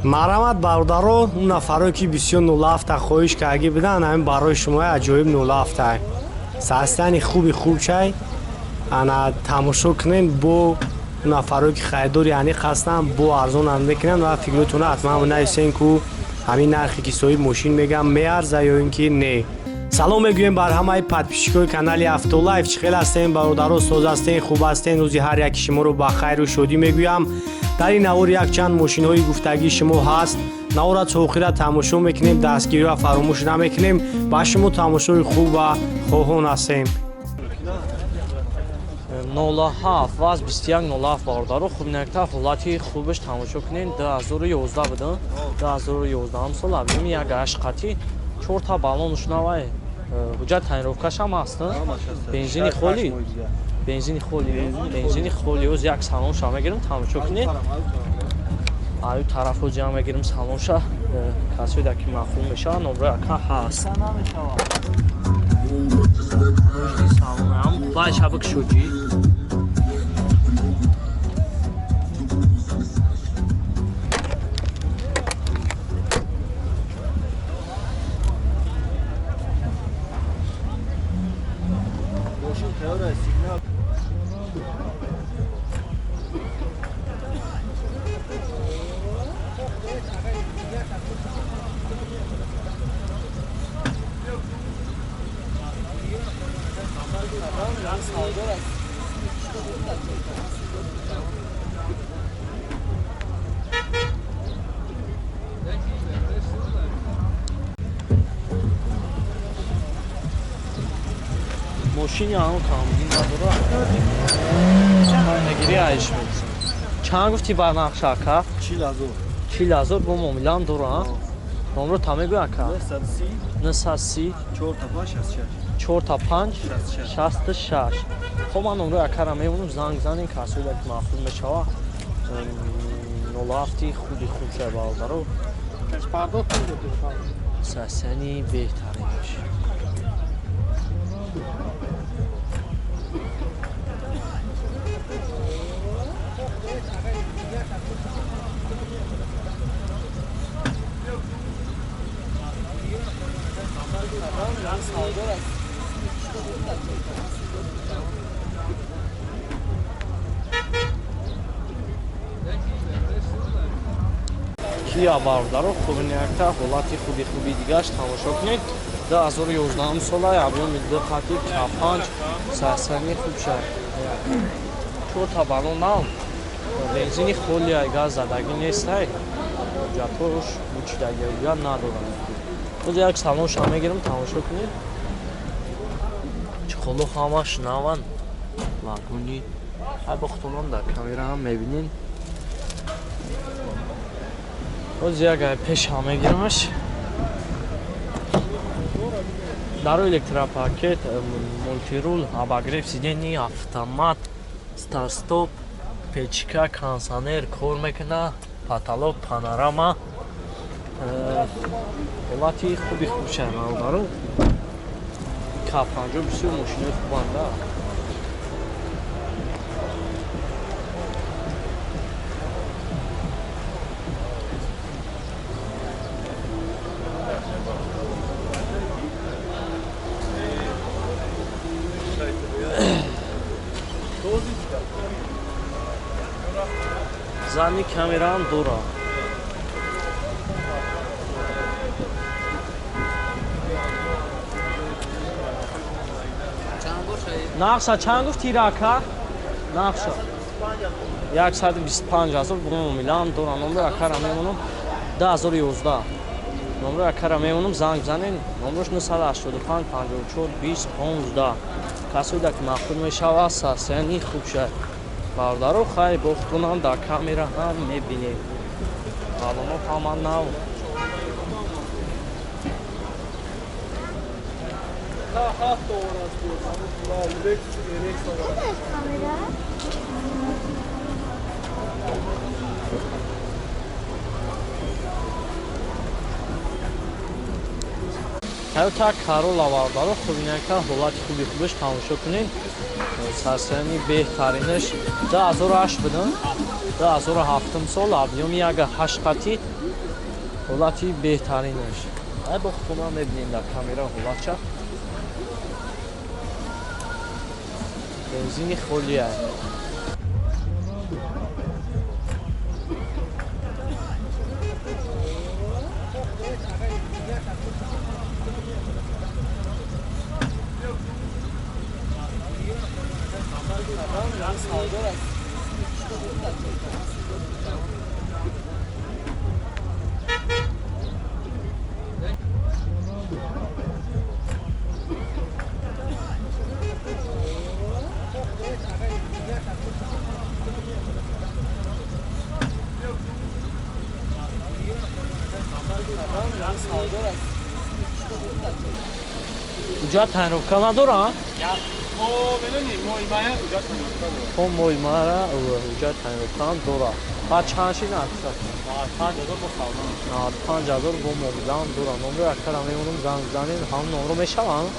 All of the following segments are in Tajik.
марҳамат бародаро, он нафаро ки бисёр 07 хоҳиш карда буданд, ҳамин барои шумо аҷоиб 07 састани хуб чай ана тамошо кунед бо нафаро ки харидори аниқ ҳастанд бо арзон ам мекунанд ва фикротона ҳатман нависен ку ҳамин нархе ки соҳиб мошин мегам меарза ё ин ки не. салом мегӯем бар ҳамаи подписчикои канали Автолайф. Чӣ хел ҳастен бародаро, соз ҳастен, хуб ҳастен? рӯзи ҳар яки шуморо ба хайру шодӣ мегӯям. дар ин навор якчанд мошинҳои гуфтагии шумо ҳаст. навора то охира тамошо мекунем, дастгириро фаромӯш намекунем. ба шумо тамошои хуб ва хоҳон ҳастем. 07 ваз 2107 бародаро, хубинактар ҳолати хубаш тамошо кунед. 2011 буда, 2011 сол абзими як ашқати 4 та баллонш навай. ҳуҷҷат таъинровкаш ҳам ҳаст. Бензини холи. Бензини холи оз як салонша мегирем тамошо кунед. аю тарафо ҷамъ мегирем салонша. касои даки маъқул мешава, номро яка ҳаст. салонам бай шабак шуҷи. ماشینی هم کاملی نداره نگیری عیش می‌کنه. چند گفتی بر نقشه که 40,000 با معامله داره. نمره تمام بگو که 930 4 تا 5 66. خب من نمره اکرم میمونم زنگ زنین کسایی که معقول میشه 07 خودی خوب شد برادرو سسنی بهترین باشه. کیا برادرو خوبینکتا حالتی خوبی دیگهش تماشا کنید. 2011 ساله ابیوم دقتی 5 ساسانی خوب شد. 4 تا بالون نام بنزینی خالی گاز زدگی نیست های جاتوش بوچیدگی یا نداره. روز یک سالون شام میگیرم تماشا کنید. چخلو همش نوان لاگونی های بختونم در کامera هم میبینین. روز یک پیش هم میگیرمش. دارو الکتروپاکت مولتیرول اباگریف سیدنی автомат стар стоп печка кондиционер кор мекуна потолок панорама ҳолати хуби хуб шавад даро капанҷо бисёр мошинаи хубанда зани камераам дора. нақша чанд гуфти рака? нақша 125,000 миллион дора. номро акара мемонам 2011. номро акара мемонам занг бзанен. номрош 985 54 20 15. касои дар ки мақбул мешава сасяни хуб шад. бародаро хай бохтунам дар камера ҳам мебинем. балоно ҳама нав. Toyota Corolla бародаро хубинакта ҳолати хубаш тамошо кунед. сарсани беҳтаринаш 2008 будан. 2007 сол объёми як 8 қати ҳолати беҳтаринаш. Ай бо худтон мебинем дар камера ҳолатча. Бензини холия. Уҷа тайинровка надорад? Ҳо моимара уҷа тайинровкаам дорад. Баъд чанд шина аксар? 5000 бо муомилаам дорад. Номро яккара меонам занг занем ҳам номро мешаванд?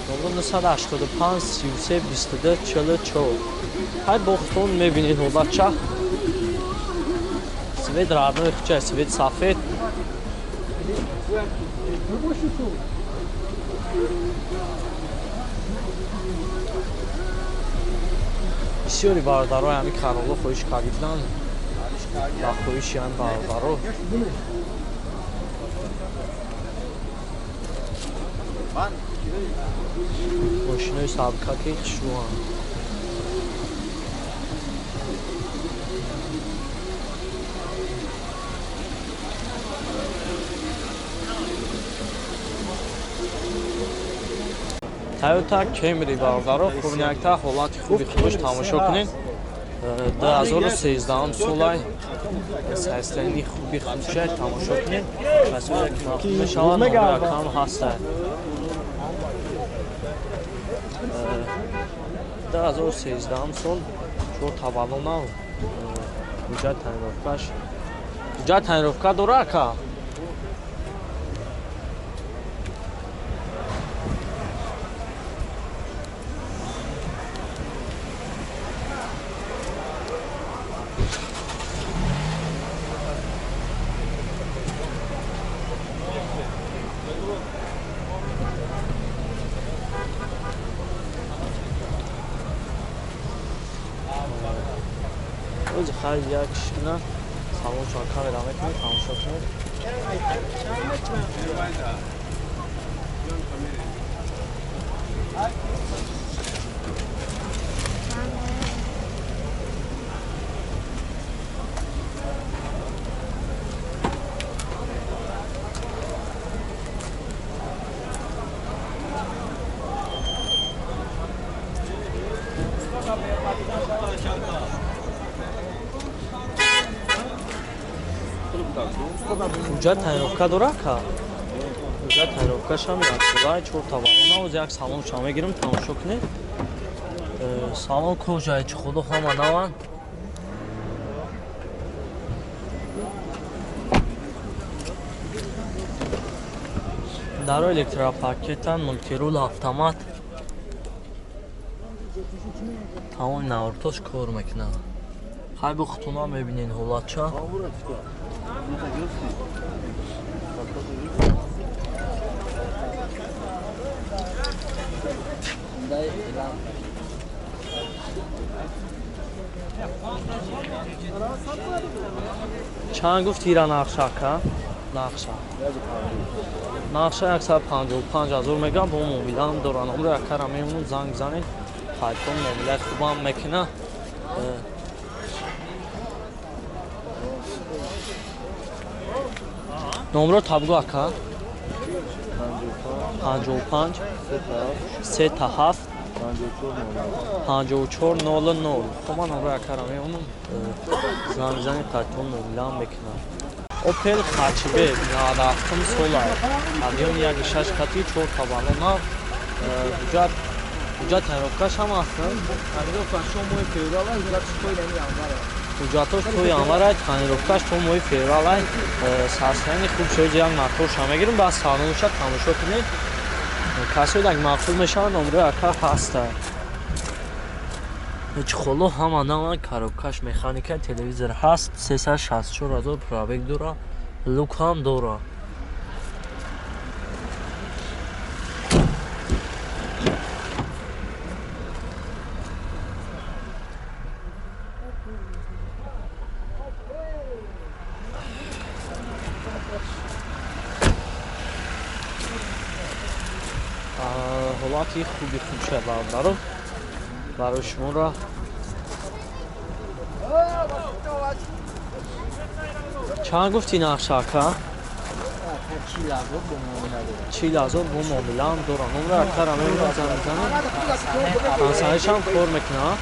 Номро 985 33 22 44. Ҳай бо худтон мебинед ҳолатча. Свет родной хучай, свет сафед. бисёри бародарои ҳамин кароло хоҳиш кардиданд ба хоҳиши ҳамин бародаро мошинои сабкаки шуанд. Toyota Camry бародаро хубинакта ҳолати хуби худаш тамошо кунед. 2013 солай сайстани хуби худша тамошо кунед. Масъуле ки махсус мешавад номро якам ҳаста. 2013 сол 4 таваллонав ҳуҷҷат тайинровкаш. ҳуҷҷат тайинровка дора ака? O'zi har bir kishini salon uchun kamera metib tomosha qilib. ҳуҷҷат тайинровка дора ка? ҳуҷҷат тайинровкашам яксулай 4 таваллона оз як салоншо мегирам тамошо кунед. Салон кожаи чӣ худо ҳама наванд. даро электропакетан мултирул автомат. тамоми навортош кор мекунад. ҳай бо худтона мебинед ҳолатча. чанд гуфт ира нақша ка? нақша 155,000 мегам бо муомилаам дора. номро яккара меонам занг занед. қайтон муомилаи хубам мекуна. номро табгу ака? 55 37 5400. хуб ман номро яккара меонам занг занед қайтон муомилаам мекунам. Opel hatchback 97 solar. Объем 1.6 кати 4 таваллона. ҳуҷҷат тайинровкаш ҳам ҳастанд. ҳуҷҷатош то январ тайинровкаш то моҳи феврал сарсани хуб шояд як мотор мегирем ба салонша тамошо кунед. касе даг мақсуд мешавад номро яка ҳаста. ҳеҷ холо ҳама наван коробкаш механика телевизор ҳаст. 364000 пробег дора. лук ҳам дора. ҳолати хуби хубша бародаро барои шуморо чанд гуфти нақшака 40,000 бо муомилаам дора. номра актара мемазан мизанам ансаҳишам кор мекунам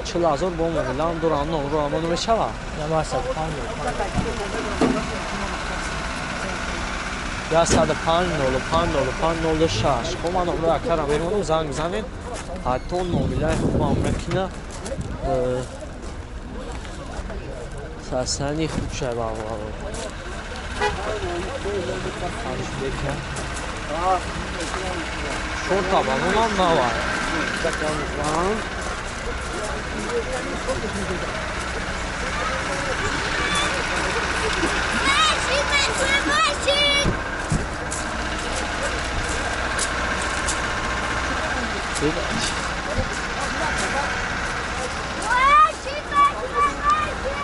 40,000 бо муомилаам дора. номро амон мешава 105,005,006. خب من номра актара мемонам занг мизанем ҳатто муомилаи хубам мекуна сасани хуб шавад. шорта балонам навай Good.